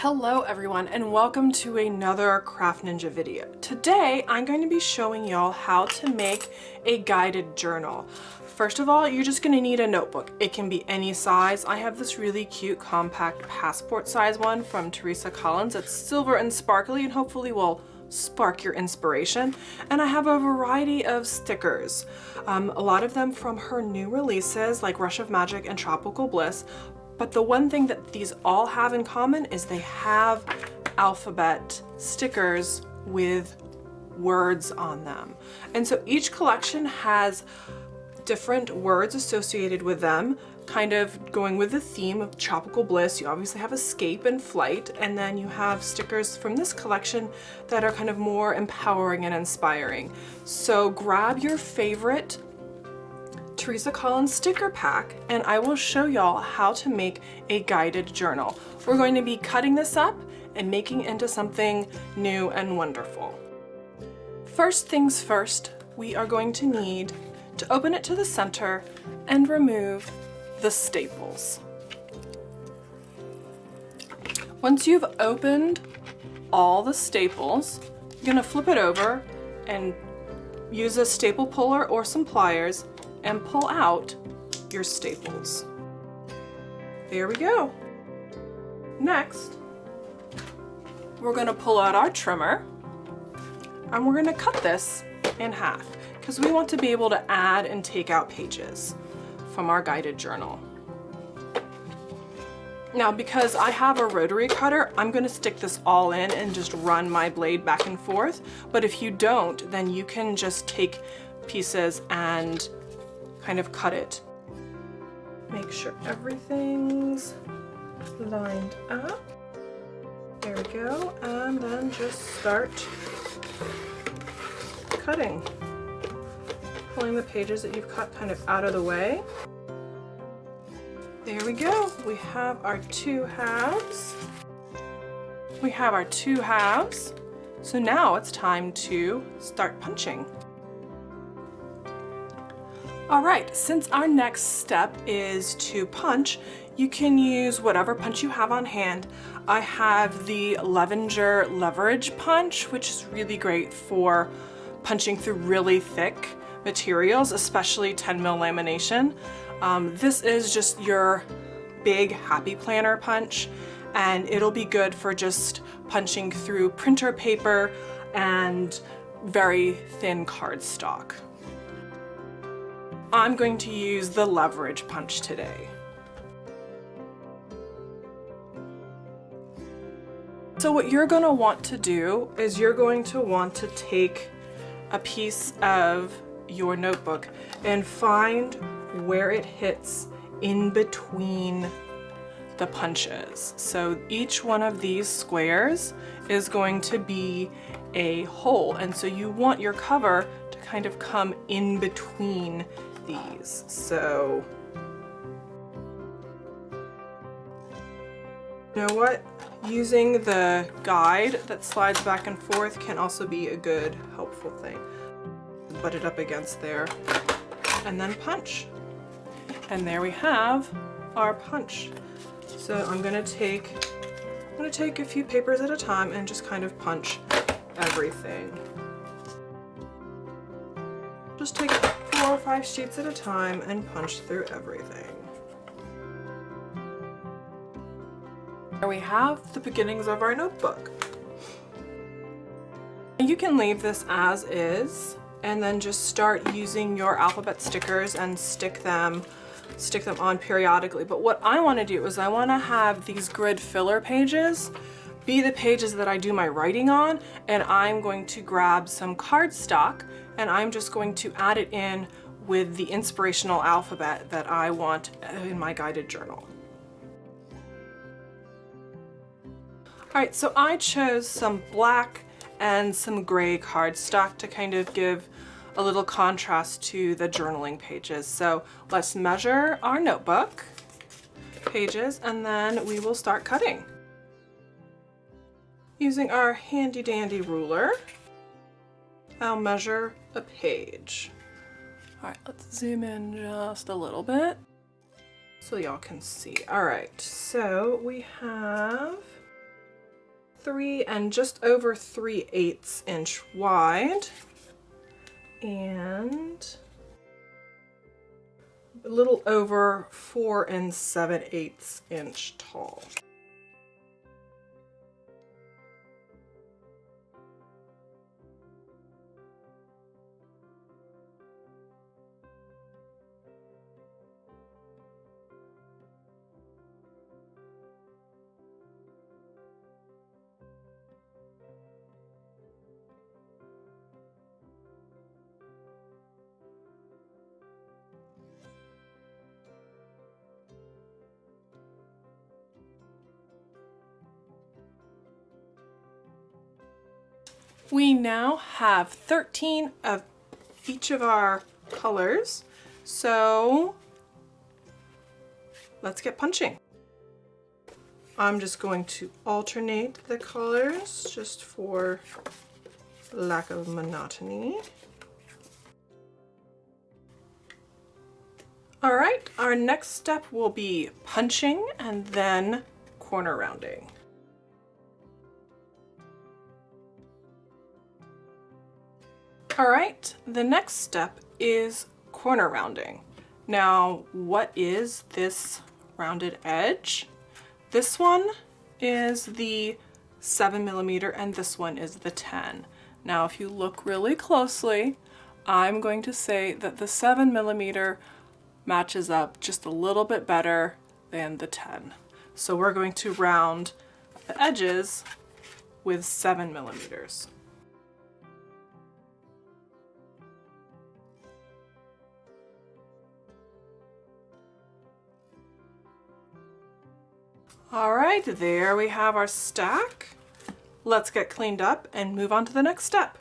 Hello everyone and welcome to another Craft Ninja video. Today I'm going to be showing y'all how to make a guided journal. First of all, you're just going to need a notebook. It can be any size. I have this really cute compact passport size one from Teresa Collins. It's silver and sparkly and hopefully will spark your inspiration. And I have a variety of stickers, a lot of them from her new releases like Rush of Magic and Tropical Bliss. But the one thing that these all have in common is they have alphabet stickers with words on them. And so each collection has different words associated with them, kind of going with the theme of Tropical Bliss. You obviously have escape and flight, and then you have stickers from this collection that are kind of more empowering and inspiring. So grab your favorite Teresa Collins sticker pack and I will show y'all how to make a guided journal. We're going to be cutting this up and making it into something new and wonderful. First things first, we are going to need to open it to the center and remove the staples. Once you've opened all the staples, you're going to flip it over and use a staple puller or some pliers and pull out your staples. There we go. Next, we're going to pull out our trimmer and we're going to cut this in half because we want to be able to add and take out pages from our guided journal. Now, because I have a rotary cutter, I'm going to stick this all in and just run my blade back and forth. But if you don't, then you can just take pieces and kind of cut it. Make sure everything's lined up. There we go. And then just start cutting. Pulling the pages that you've cut kind of out of the way. There we go. We have our two halves. We have our two halves. So now it's time to start punching. All right, since our next step is to punch, you can use whatever punch you have on hand. I have the Levenger Leverage Punch, which is really great for punching through really thick materials, especially 10 mil lamination. This is just your big Happy Planner punch, and it'll be good for just punching through printer paper and very thin cardstock. I'm going to use the leverage punch today. So what you're going to want to do is you're going to want to take a piece of your notebook and find where it hits in between the punches. So each one of these squares is going to be a hole, and so you want your cover to kind of come in between these. So you know what? Using the guide that slides back and forth can also be a good helpful thing. Butt it up against there and then punch. And there we have our punch. So I'm gonna take a few papers at a time and just kind of punch everything. Just take 4 or 5 sheets at a time and punch through everything. There we have the beginnings of our notebook. You can leave this as is and then just start using your alphabet stickers and stick them on periodically. But what I want to do is I want to have these grid filler pages be the pages that I do my writing on, and I'm going to grab some cardstock and I'm just going to add it in with the inspirational alphabet that I want in my guided journal. All right, so I chose some black and some gray cardstock to kind of give a little contrast to the journaling pages. So let's measure our notebook pages and then we will start cutting. Using our handy dandy ruler, I'll measure a page. All right, let's zoom in just a little bit so y'all can see. All right, so we have 3 and just over 3/8 inch wide and a little over 4 7/8 inch tall. We now have 13 of each of our colors, so let's get punching. I'm just going to alternate the colors just for lack of monotony. All right, our next step will be punching and then corner rounding. All right, the next step is corner rounding. Now, what is this rounded edge? This one is the 7mm and this one is the 10. Now, if you look really closely, I'm going to say that the 7mm matches up just a little bit better than the 10. So we're going to round the edges with 7mm. All right, there we have our stack. Let's get cleaned up and move on to the next step.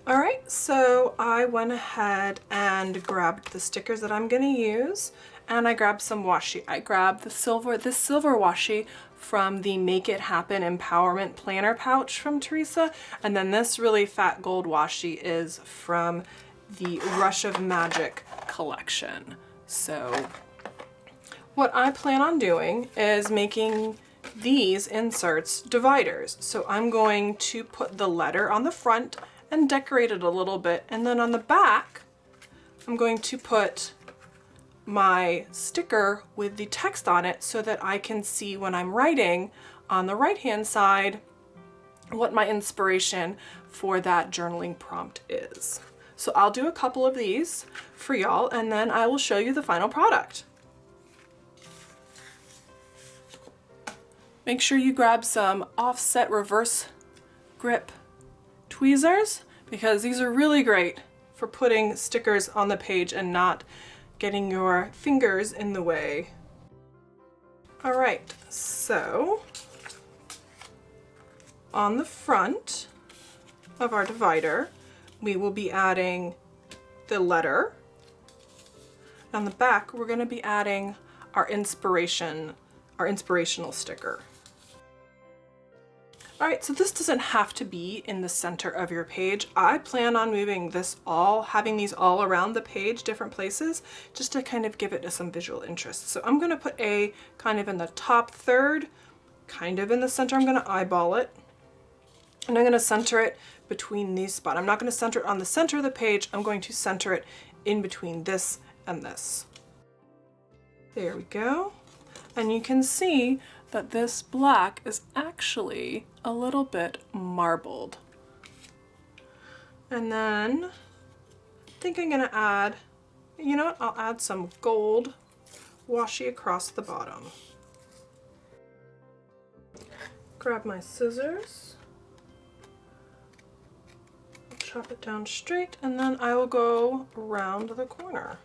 All right, so I went ahead and grabbed the stickers that I'm gonna use, and I grabbed some washi. I grabbed this silver washi from the Make It Happen Empowerment Planner pouch from Teresa, and then this really fat gold washi is from the Rush of Magic collection. So what I plan on doing is making these inserts dividers. So I'm going to put the letter on the front and decorate it a little bit, and then on the back I'm going to put my sticker with the text on it so that I can see when I'm writing on the right hand side what my inspiration for that journaling prompt is. So I'll do a couple of these for y'all and then I will show you the final product. Make sure you grab some offset reverse grip tweezers because these are really great for putting stickers on the page and not getting your fingers in the way. All right, so on the front of our divider, we will be adding the letter. On the back, we're going to be adding our inspirational sticker. All right, so this doesn't have to be in the center of your page. I plan on moving having these all around the page, different places, just to kind of give it some visual interest. So I'm gonna put A kind of in the top third, kind of in the center. I'm gonna eyeball it, and I'm gonna center it between these spots. I'm not gonna center it on the center of the page. I'm going to center it in between this and this. There we go. And you can see that this black is actually a little bit marbled. And then I think I'm gonna add, you know what, I'll add some gold washi across the bottom. Grab my scissors, chop it down straight, and then I will go around the corner.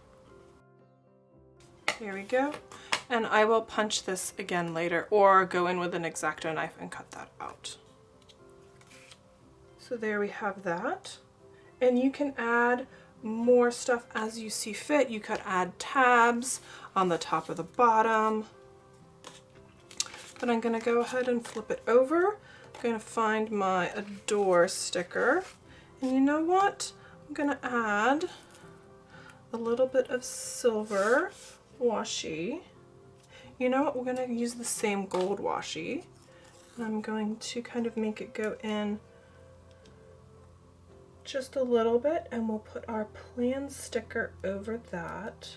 There we go. And I will punch this again later or go in with an X-Acto knife and cut that out. So there we have that. And you can add more stuff as you see fit. You could add tabs on the top or the bottom. but I'm gonna go ahead and flip it over. I'm gonna find my Adore sticker. And you know what? I'm gonna add a little bit of silver washi. You know what? We're gonna use the same gold washi. I'm going to kind of make it go in just a little bit, and we'll put our plan sticker over that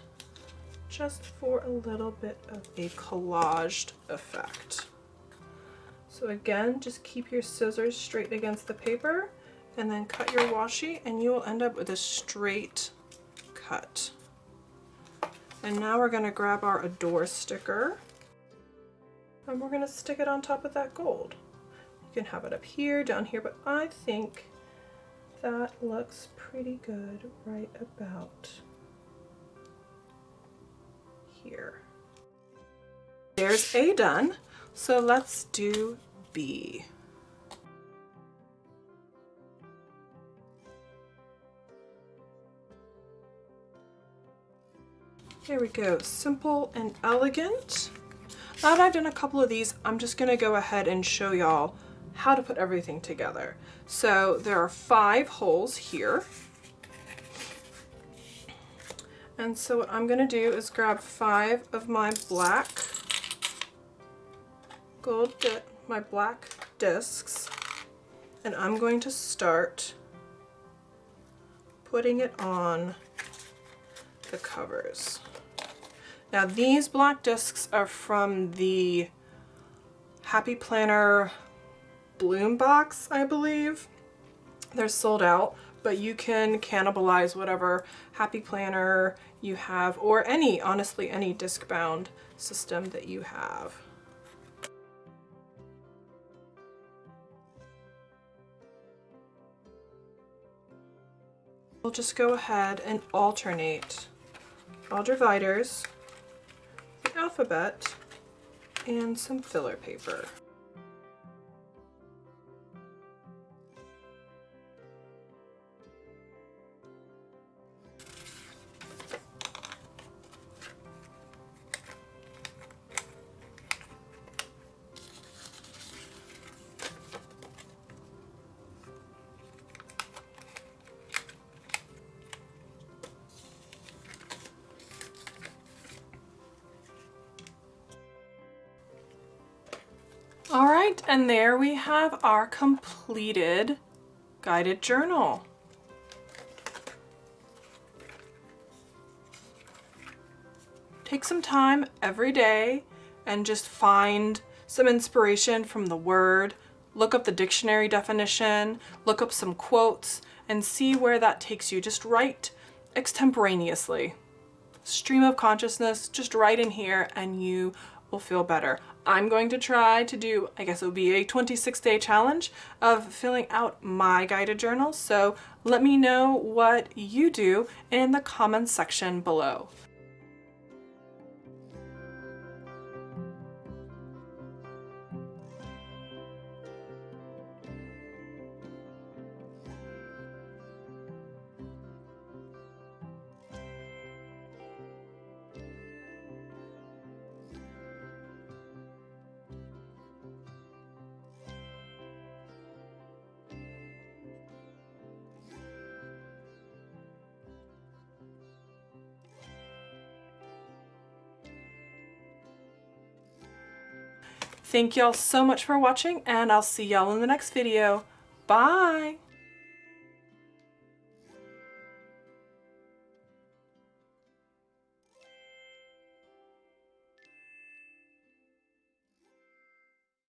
just for a little bit of a collaged effect. So again, just keep your scissors straight against the paper and then cut your washi, and you will end up with a straight cut. And now we're going to grab our Adore sticker and we're going to stick it on top of that gold. You can have it up here, down here, but I think that looks pretty good right about here. There's A done, so let's do B. Here we go, simple and elegant. Now that I've done a couple of these, I'm just gonna go ahead and show y'all how to put everything together. So there are 5 holes here. And so what I'm gonna do is grab 5 of my black discs, and I'm going to start putting it on the covers. Now these black discs are from the Happy Planner Bloom box, I believe. They're sold out, but you can cannibalize whatever Happy Planner you have, or any, honestly, any disc bound system that you have. We'll just go ahead and alternate our dividers, the alphabet, and some filler paper. All right, and there we have our completed guided journal. Take some time every day and just find some inspiration from the word, look up the dictionary definition, look up some quotes, and see where that takes you. Just write extemporaneously. Stream of consciousness, just write in here and you will feel better. I'm going to try to do, I guess it would be a 26-day challenge of filling out my guided journal. So let me know what you do in the comments section below. Thank y'all so much for watching, and I'll see y'all in the next video. Bye!